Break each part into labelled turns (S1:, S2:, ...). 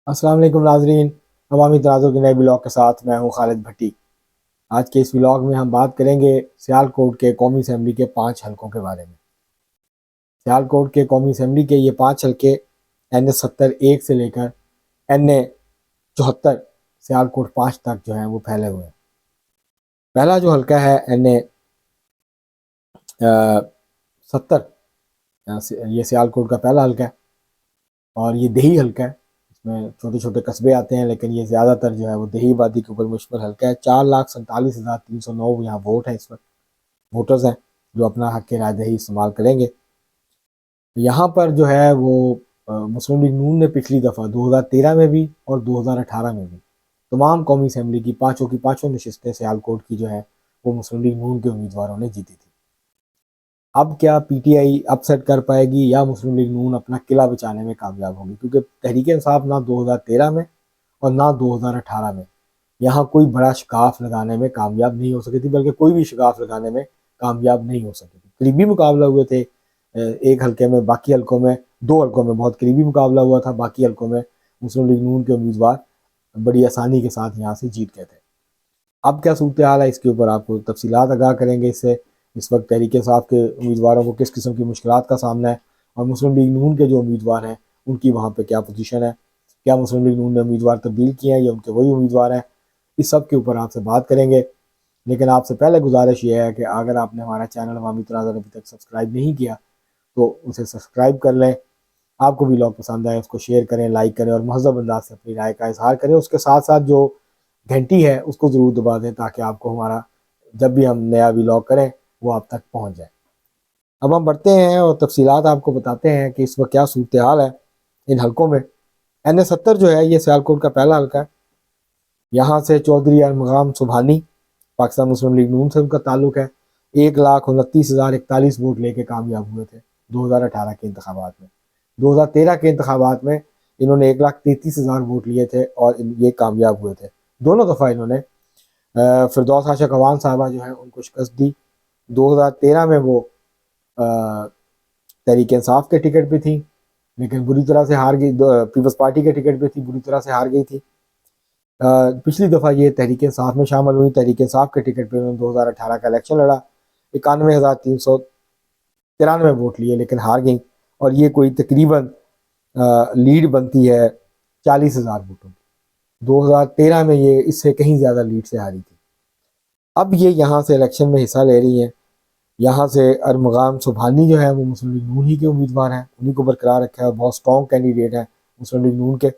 S1: अस्सलाम वालेकुम नाजरीन। अवामी तनाज़ुर के नए ब्लॉग के साथ मैं हूं खालिद भट्टी। आज के इस ब्लॉग में हम बात करेंगे सियालकोट के कौमी असम्बली के 5 हलकों के बारे में। सियालकोट के कौमी असम्बली के ये 5 हलके NA 70 1 से लेकर NA 74 सियालकोट 5 तक जो है वो फैले हुए हैं। पहला जो हलका है NA 70, ये सियालकोट का पहला हलका है और ये देही हलका है। इसमें छोटे छोटे कस्बे आते हैं लेकिन ये ज़्यादातर जो है वो देही आबादी के ऊपर मुश्तमिल हलका है। 4,47,309 यहाँ वोट है, इस वक्त वोटर्स हैं जो अपना हक के रायदही इस्तेमाल करेंगे। यहाँ पर जो है वो मुस्लिम लीग नून ने पिछली दफ़ा 2013 में भी और 2018 में भी तमाम कौमी असम्बली की पाँचों नशस्तें सियालकोट की जो है वो मुस्लिम लीग नून के उम्मीदवारों ने जीती थी। अब क्या PTI अपसेट कर पाएगी या मुस्लिम लीग नून अपना किला बचाने में कामयाब होगी, क्योंकि तहरीक इंसाफ ना 2013 में और ना 2018 में यहाँ कोई बड़ा शिकाफ लगाने में कामयाब नहीं हो सकी थी, बल्कि कोई भी शिकाफ लगाने में कामयाब नहीं हो सकी थी। करीबी मुकाबला हुए थे एक हल्के में, बाकी हल्कों में, 2 हल्कों में बहुत करीबी मुकाबला हुआ था, बाकी हल्कों में मुस्लिम लीग नून के उम्मीदवार बड़ी आसानी के साथ यहाँ से जीत गए थे। अब क्या सूरत हाल है, इसके ऊपर आपको तफसीलात आगाह करेंगे। इससे इस वक्त तहरीक इंसाफ के उम्मीदवारों को किस किस्म की मुश्किलात का सामना है और मुस्लिम लीग नून के जो उम्मीदवार हैं उनकी वहाँ पे क्या पोजीशन है, क्या मुस्लिम लीग नून ने उम्मीदवार तब्दील किए हैं या उनके वही उम्मीदवार हैं, इस सब के ऊपर आपसे बात करेंगे। लेकिन आपसे पहले गुजारिश ये है कि अगर आपने हमारा चैनल अवामी तनाज़ुर अभी तक सब्सक्राइब नहीं किया तो उसे सब्सक्राइब कर लें। आपको भी ब्लॉग पसंद आए उसको शेयर करें, लाइक करें और महज़ब अंदाज से अपनी राय का इजहार करें। उसके साथ साथ जो घंटी है उसको ज़रूर दबा दें ताकि आपको हमारा जब भी हम नया व्लॉग करें वो आप तक पहुंच जाए। अब हम बढ़ते हैं और तफसीलात आपको बताते हैं कि इस वक्त क्या सूरत हाल है इन हलकों में। NA 70 जो है ये सियालकोट का पहला हल्का है। यहाँ से चौधरी अरमगाम सुबहानी पाकिस्तान मुस्लिम लीग नून से उनका ताल्लुक है। 1,29,041 वोट लेके कामयाब हुए थे 2018 के इंतखाबात में। 2013 के इंतखाबात में इन्होंने 1,33,000 वोट लिए थे और ये कामयाब हुए थे। दोनों दफ़ा इन्होंने फिरदौस आशा कवान साहबा जो है उनको शिकस्त दी। 2013 में वो तहरीक इंसाफ के टिकट पे थी लेकिन बुरी तरह से हार गई, पीपल्स पार्टी के टिकट पे थी, बुरी तरह से हार गई थी। पिछली दफ़ा ये तहरीक इंसाफ में शामिल हुई, तहरीक इंसाफ के टिकट पे उन्होंने 2018 का इलेक्शन लड़ा, 91,393 वोट लिए लेकिन हार गई और ये कोई तकरीबन लीड बनती है 40,000 वोटों की। 2013 में ये इससे कहीं ज़्यादा लीड से हारी थी। अब ये यहाँ से इलेक्शन में हिस्सा ले रही हैं। यहाँ से अरमगाम सुबहानी जो है वो मुस्लिम लीग नून ही के उम्मीदवार हैं, उन्हीं को बरकरार रखा है, बहुत स्ट्रॉन्ग कैंडिडेट हैं मुस्लिम लीग नून के।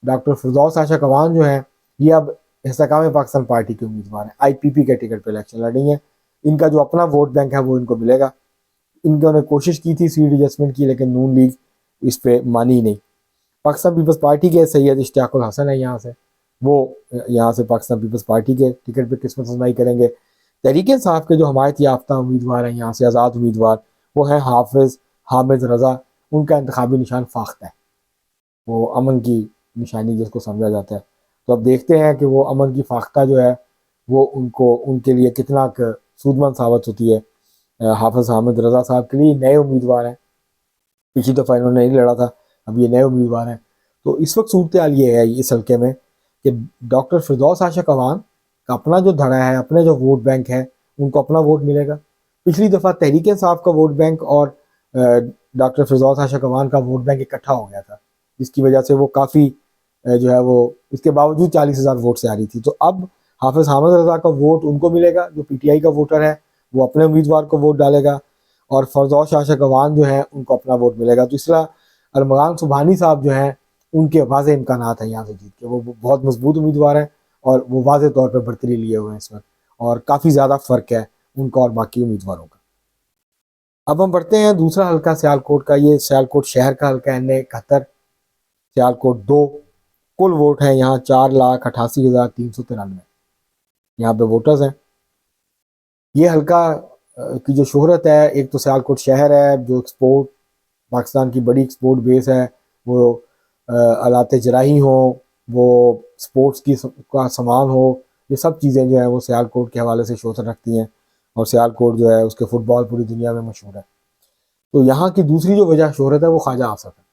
S1: डॉक्टर फिरदौस आशा कवान जो है ये अब इस्तेकाम पाकिस्तान पार्टी के उम्मीदवार हैं, IPP के टिकट पर इलेक्शन लड़ रही हैं। इनका जो अपना वोट बैंक है वो इनको मिलेगा। इन्होंने कोशिश की थी सीट एडजस्टमेंट की लेकिन नून लीग इस पर मानी नहीं। पाकिस्तान पीपल्स पार्टी के सैयद इश्तियाकुल हसन है यहाँ से, वो यहाँ से पाकिस्तान पीपल्स पार्टी के टिकट पर किस्मत आजमाई करेंगे। तहरीक इंसाफ के जो हमायत याफ्ता उम्मीदवार हैं यहाँ से आज़ाद उम्मीदवार वो हैं हाफिज़ हामिद रज़ा। उनका इंतखाबी निशान फाख्ता है, वो अमन की निशानी जिसको समझा जाता है। तो अब देखते हैं कि वो अमन की फाख्ता जो है वो उनको उनके लिए कितना सूदमंद साबित होती है। हाफिज़ हामिद रज़ा साहब के लिए नए उम्मीदवार हैं, पिछली दफ़ा इन्होंने नहीं लड़ा था, अब ये नए उम्मीदवार हैं। तो इस वक्त सूरत हाल ये है इस हल्के में कि डॉक्टर फिरदौस आशा कवान का अपना जो धड़ा है, अपने जो वोट बैंक है, उनको अपना वोट मिलेगा। पिछली दफ़ा तहरीक इंसाफ का वोट बैंक और डॉक्टर फिरदौस आशा कवान का वोट बैंक इकट्ठा हो गया था, जिसकी वजह से वो काफ़ी जो है वो इसके बावजूद 40,000 वोट से आ रही थी। तो अब हाफिज़ हामिद रज़ा का वोट उनको मिलेगा, जो PTI का वोटर है वो अपने उम्मीदवार को वोट डालेगा और फिरदौस आशा कवान जो है उनको अपना वोट मिलेगा। तो इसलिए अरमगान सुबहानी साहब जो हैं उनके वाज़े इम्कानात हैं यहाँ से जीत के, वो बहुत मजबूत उम्मीदवार हैं और वो वाज़े तौर पर बढ़तरी लिए हुए हैं इस वक्त और काफ़ी ज़्यादा फ़र्क है उनका और बाकी उम्मीदवारों का। अब हम बढ़ते हैं दूसरा हल्का सियालकोट का। ये सियालकोट शहर का हल्का है NA 71 सियालकोट 2। कुल वोट हैं यहाँ 4,88,393 यहाँ पे वोटर्स हैं। ये हल्का की जो शोहरत है, एक तो सियालकोट शहर है जो एक्सपोर्ट पाकिस्तान की बड़ी एक्सपोर्ट बेस है, वो आलाते जराही हो, वो स्पोर्ट्स की का सामान हो, ये सब चीज़ें जो है वो सियालकोट के हवाले से शोहरत रखती हैं और सियालकोट जो है उसके फ़ुटबॉल पूरी दुनिया में मशहूर है। तो यहाँ की दूसरी जो वजह शोहरत है वो ख्वाजा आसफ है।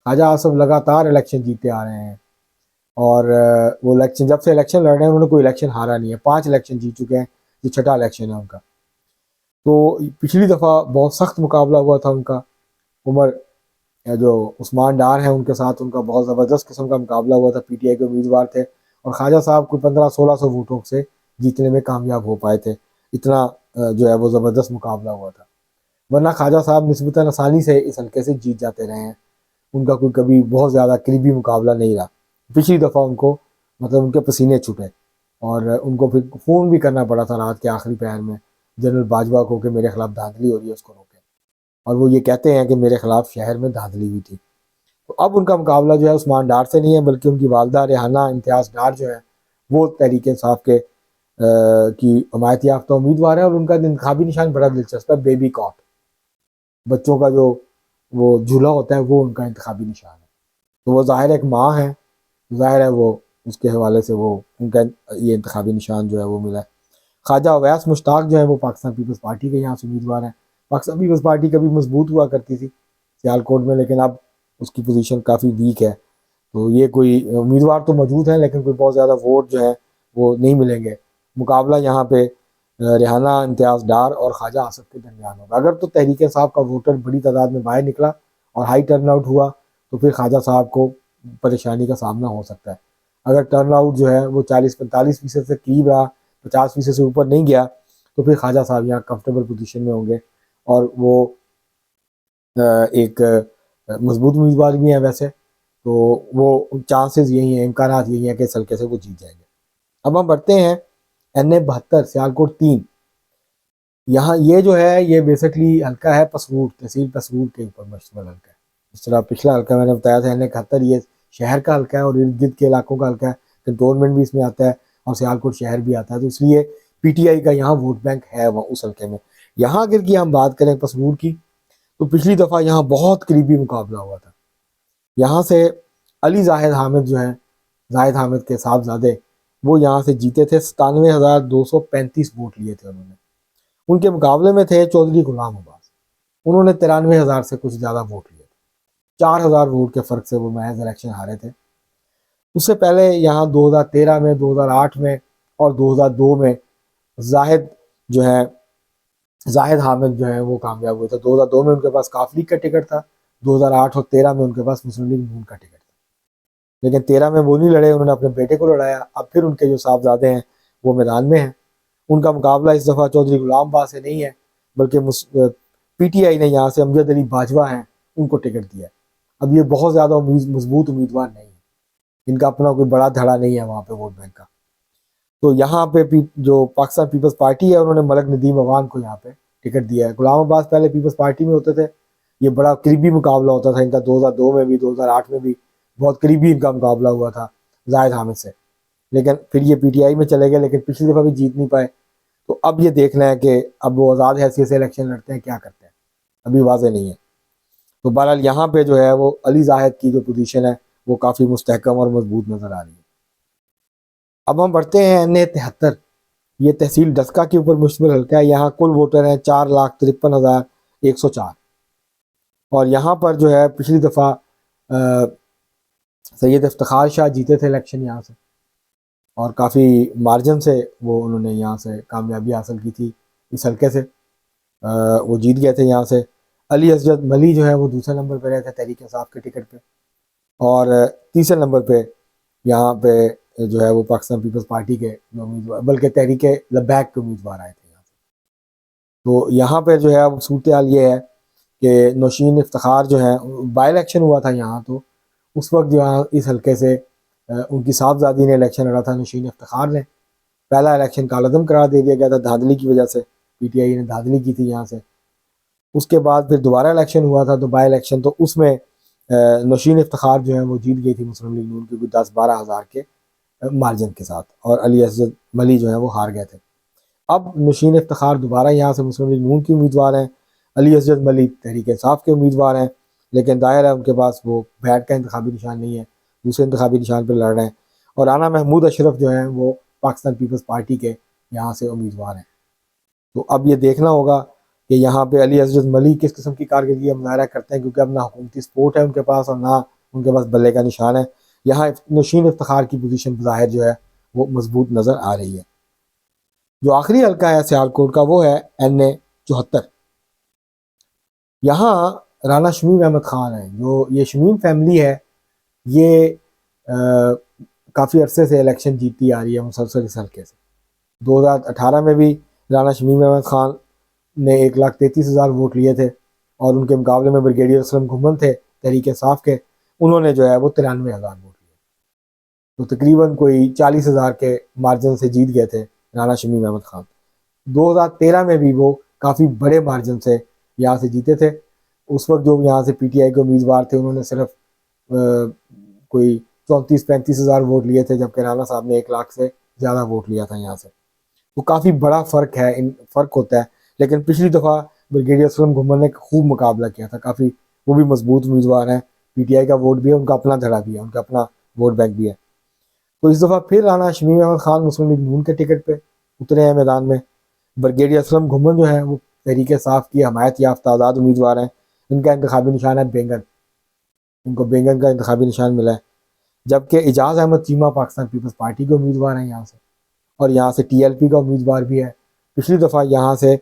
S1: ख्वाजा आसिफ लगातार इलेक्शन जीते आ रहे हैं और वो इलेक्शन, जब से इलेक्शन लड़ रहे हैं उन्होंने कोई इलेक्शन हारा नहीं है, 5 इलेक्शन जीत चुके हैं, ये छठा इलेक्शन है उनका। तो पिछली दफ़ा बहुत सख्त मुकाबला हुआ था उनका, उमर जो उस्मान डार हैं उनके साथ उनका बहुत ज़बरदस्त किस्म का मुकाबला हुआ था। पीटीआई के उम्मीदवार थे और ख्वाजा साहब कोई 1500-1600 वोटों से जीतने में कामयाब हो पाए थे। इतना जो है वो ज़बरदस्त मुकाबला हुआ था, वरना ख्वाजा साहब निस्बतन आसानी से इस हल्के से जीत जाते रहे हैं, उनका कोई कभी बहुत ज़्यादा करीबी मुकाबला नहीं रहा। पिछली दफ़ा उनको मतलब उनके पसीने छूटे और उनको फिर फ़ोन भी करना पड़ा था रात के आखिरी पहर में जनरल बाजवा को कि मेरे खिलाफ धांधली हो रही है, उसको रोकें। और वो ये कहते हैं कि मेरे खिलाफ शहर में धांधली हुई थी। तो अब उनका मुकाबला जो है उस्मान डार से नहीं है, बल्कि उनकी वालदा रेहाना इम्तियाज़ डार जो है वो तहरीक इंसाफ के की हमायत याफ्ता उम्मीदवार है और उनका इंतखाबी निशान बड़ा दिलचस्प है, बेबी कॉट, बच्चों का जो वो झूला होता है वो उनका इंतखाबी निशान है। तो वो ज़ाहिर एक माँ है, ज़ाहिर है वो उसके हवाले से वो उनका ये इंतखाबी निशान जो है वो मिला है। ख्वाजा अवैस मुश्ताक जो है वो पाकिस्तान पीपल्स पार्टी के यहाँ से उम्मीदवार हैं। पाकिस्तान पीपल्स पार्टी कभी मजबूत हुआ करती थी सियालकोट में, लेकिन अब उसकी पोजीशन काफ़ी वीक है। तो ये कोई उम्मीदवार तो मौजूद हैं लेकिन कोई बहुत ज़्यादा वोट जो है वो नहीं मिलेंगे। मुकाबला यहाँ पे रेहाना इम्तियाज़ डार और ख्वाजा आसिफ के दरमियान होगा। अगर तो तहरीक इंसाफ का वोटर बड़ी तादाद में बाहर निकला और हाई टर्न आउट हुआ तो फिर ख्वाजा साहब को परेशानी का सामना हो सकता है। अगर टर्न आउट जो है वो 40-45% से करीब रहा, 50% से ऊपर नहीं गया, तो फिर ख्वाजा साहब यहाँ कंफर्टेबल पोजीशन में होंगे और वो एक मजबूत उम्मीदवार भी हैं वैसे, तो वो चांसेस यही हैं, इम्कानात यही हैं कि इस हल्के से वो जीत जाएंगे। अब हम बढ़ते हैं NA 72 सियालकोट 3। यहाँ ये जो है ये बेसिकली हल्का है पसरूर, तहसील पसरूर के ऊपर मुश्तमिल हल्का है। इस तरह पिछला हल्का मैंने बताया था NA 71 ये शहर का हल्का है और इर्द गिर्द के इलाकों का हल्का है, कंटोनमेंट भी इसमें आता है और सियालकोट शहर भी आता है, तो इसलिए पीटीआई का यहाँ वोट बैंक है वह उस हल्के में। यहाँ अगर की हम बात करें पसरूर की, तो पिछली दफ़ा यहाँ बहुत करीबी मुकाबला हुआ था। यहाँ से अली जाहिद हामिद जो हैं, जाहिद हामिद के साहबजादे, वो यहाँ से जीते थे। 97,235 वोट लिए थे उन्होंने। उनके मुकाबले में थे चौधरी गुलाम अब्बास, उन्होंने 93,000 से कुछ ज़्यादा वोट लिए थे, 4,000 वोट के फ़र्क से वो महज इलेक्शन हारे थे। उससे पहले यहाँ 2013 में, 2008 में और 2002 में जाहिद जो है जाहिद हामिद जो है वो कामयाब हुए थे। 2002 में उनके पास काफ लीग का टिकट था, 2008 और 13 में उनके पास मुस्लिम लीग नून का टिकट था, लेकिन 13 में वो नहीं लड़े, उन्होंने अपने बेटे को लड़ाया। अब फिर उनके जो साहबजादे हैं वो मैदान में हैं। उनका मुकाबला इस दफ़ा चौधरी गुलाम अब्बास से नहीं है, बल्कि पीटीआई ने यहाँ से अमजद अली बाजवा हैं उनको टिकट दिया है। अब ये बहुत ज़्यादा मजबूत उम्मीदवार नहीं है, इनका अपना कोई बड़ा धड़ा नहीं है वहाँ पे वोट बैंक का। तो यहाँ पे जो पाकिस्तान पीपल्स पार्टी है उन्होंने मलक नदीम अवान को यहाँ पे टिकट दिया है। गुलाम अब्बास पहले पीपल्स पार्टी में होते थे, ये बड़ा करीबी मुकाबला होता था इनका, 2002 में भी 2008 में भी बहुत करीबी इनका मुकाबला हुआ था जाहिद हामिद से, लेकिन फिर ये पीटीआई में चले गए, लेकिन पिछली दफ़ा भी जीत नहीं पाए। तो अब ये देखना है कि अब वो आज़ाद हैसियत से इलेक्शन लड़ते हैं क्या करते हैं, अभी वाज़ेह नहीं है। तो बहरहाल यहाँ पे जो है वो अली जाहिद की जो पोजीशन है वो काफ़ी मुस्तहकम और मजबूत नज़र आ रही है। अब हम बढ़ते हैं NA 73, ये तहसील डस्का के ऊपर मुश्तमिल हल्का है। यहाँ कुल वोटर हैं 4,53,104 और यहाँ पर जो है पिछली दफ़ा सैयद इफ्तिखार शाह जीते थे इलेक्शन यहाँ से और काफ़ी मार्जिन से वो उन्होंने यहाँ से कामयाबी हासिल की थी इस हल्के से, वो जीत गए थे यहाँ से। अली असजद मली जो है वो दूसरे नंबर पर रहे थे तहरीक इंसाफ के टिकट पे और तीसरे नंबर पे यहाँ पे जो है वो पाकिस्तान पीपल्स पार्टी के जो उम्मीदवार, बल्कि तहरीक लबैक के उम्मीदवार आए थे यहाँ से। तो यहाँ पर जो है अब सूरत हाल ये है कि नौशीन इफ्तिखार जो है, बाई इलेक्शन हुआ था यहाँ, तो उस वक्त जो इस हल्के से उनकी साहबजादी ने इलेक्शन लड़ा था नौशीन इफ्तिखार ने। पहला इलेक्शन कालअदम करार दे दिया गया था धांधली की वजह से, पीटीआई ने धांधली की थी यहाँ से। उसके बाद फिर दोबारा इलेक्शन हुआ था, तो बाई इलेक्शन, तो उसमें नौशीन इफ्तिखार जो है वो जीत गई थी मुस्लिम लीग नून की 10-12 हज़ार के मार्जिन के साथ और अली असद मली जो है वो हार गए थे। अब नौशीन इफ्तिखार दोबारा यहाँ से मुस्लिम लीग नून की उम्मीदवार हैं, अली असद मली तहरीक इंसाफ के उम्मीदवार हैं, लेकिन दायर है उनके पास वो बैट का इंतखाबी निशान नहीं है, दूसरे इंतखाबी निशान पर लड़ रहे हैं। और राना महमूद अशरफ जो हैं वो पाकिस्तान पीपल्स पार्टी के यहाँ से उम्मीदवार हैं। तो अब ये देखना होगा कि यहाँ पे अली हजरत मलिक किस किस्म की कारकर्दगी का मुजाहरा करते हैं, क्योंकि अब ना हुकूमती सपोर्ट है उनके पास और ना उनके पास बल्ले का निशान है। यहाँ नशीन इफ्तिखार की पोजीशन बज़ाहिर जो है वो मजबूत नज़र आ रही है। जो आखिरी हल्का है सियालकोट का वो है NA 74। यहाँ राना शमीम अहमद ख़ान है। जो ये शमीम फैमिली है ये काफ़ी अरसे से इलेक्शन जीतती आ रही है मुसलसल इस हल्के से। 2018 में भी राना शमीम अहमद ख़ान ने 1,33,000 वोट लिए थे और उनके मुकाबले में ब्रिगेडियर असलम घुमन थे तहरीक इंसाफ के, उन्होंने जो है वो 93,000 वोट लिए। तो तकरीबन कोई 40,000 के मार्जिन से जीत गए थे राना शमीम अहमद ख़ान। 2013 में भी वो काफ़ी बड़े मार्जिन से यहाँ से जीते थे। उस वक्त जो यहाँ से PTI के उम्मीदवार थे उन्होंने सिर्फ कोई 34-35,000 वोट लिए थे, जबकि राना साहब ने 1 लाख से ज़्यादा वोट लिया था यहाँ से। तो काफ़ी बड़ा फ़र्क है, इन फ़र्क होता है। लेकिन पिछली दफ़ा ब्रिगेडियर असलम घुमन ने खूब मुकाबला किया था, काफ़ी वो भी मजबूत उम्मीदवार हैं। PTI का वोट भी है, उनका अपना धड़ा भी है, उनका अपना वोट बैंक भी है। तो इस दफ़ा फिर राना शमीम अहमद ख़ान मुस्लिम लीग नून के टिकट पर उतरे हैं मैदान में। ब्रिगेडियर असलम घुमन जो है वो तहरीक साफ की हमायत याफ्ता आज़ाद उम्मीदवार हैं। इनका इंतखाबी निशान है बैंगन, इनको बैंगन का इंतखाबी निशान मिला है। जबकि एजाज अहमद चीमा पाकिस्तान पीपल्स पार्टी के उम्मीदवार हैं यहाँ से, और यहाँ से TLP का उम्मीदवार भी है। पिछली दफ़ा यहाँ से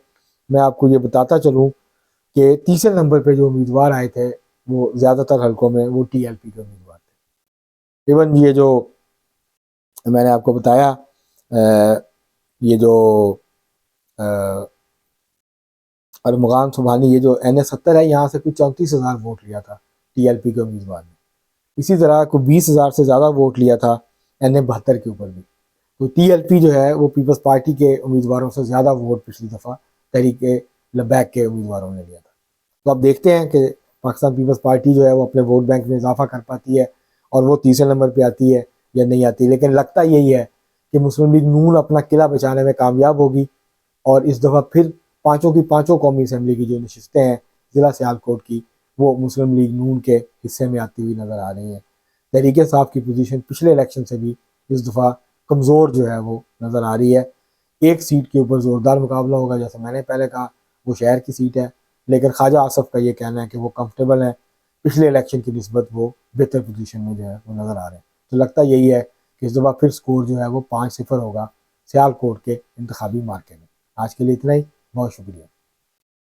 S1: मैं आपको ये बताता चलूँ कि तीसरे नंबर पे जो उम्मीदवार आए थे वो ज़्यादातर हलकों में वो TLP के उम्मीदवार थे। इवन ये जो मैंने आपको बताया ये जो अरमगान सुबहानी, ये जो NA 70 है, यहाँ से कुछ 34,000 वोट लिया था TLP के उम्मीदवार ने। इसी तरह को 20,000 से ज़्यादा वोट लिया था NA 72 के ऊपर भी। तो TLP जो है वो पीपल्स पार्टी के उम्मीदवारों से ज़्यादा वोट पिछली दफ़ा तहरीक लबैक के उम्मीदवारों ने लिया था। तो अब देखते हैं कि पाकिस्तान पीपल्स पार्टी जो है वो अपने वोट बैंक में इजाफा कर पाती है और वो तीसरे नंबर पर आती है या नहीं आती। लेकिन लगता यही है कि मुस्लिम लीग नून अपना किला बचाने में कामयाब होगी और इस दफ़ा फिर पाँचों की पाँचों कौमी असम्बली की जो नशिस्तें हैं ज़िला सियालकोट की, वो मुस्लिम लीग नून के हिस्से में आती हुई नज़र आ रही हैं। तहरीक इंसाफ की पोजीशन पिछले इलेक्शन से भी इस दफ़ा कमज़ोर जो है वो नज़र आ रही है। एक सीट के ऊपर ज़ोरदार मुकाबला होगा, जैसे मैंने पहले कहा वो शहर की सीट है, लेकिन ख्वाजा आसफ का ये कहना है कि वो कंफर्टेबल है, पिछले इलेक्शन की निस्बत वो बेहतर पोजीशन में जो है वो नज़र आ रहे हैं। तो लगता यही है कि इस दफ़ा फिर स्कोर जो है वो 5-0 होगा सियालकोट के इंतखाबी मार्के में। आज के लिए इतना ही, बहुत शुक्रिया।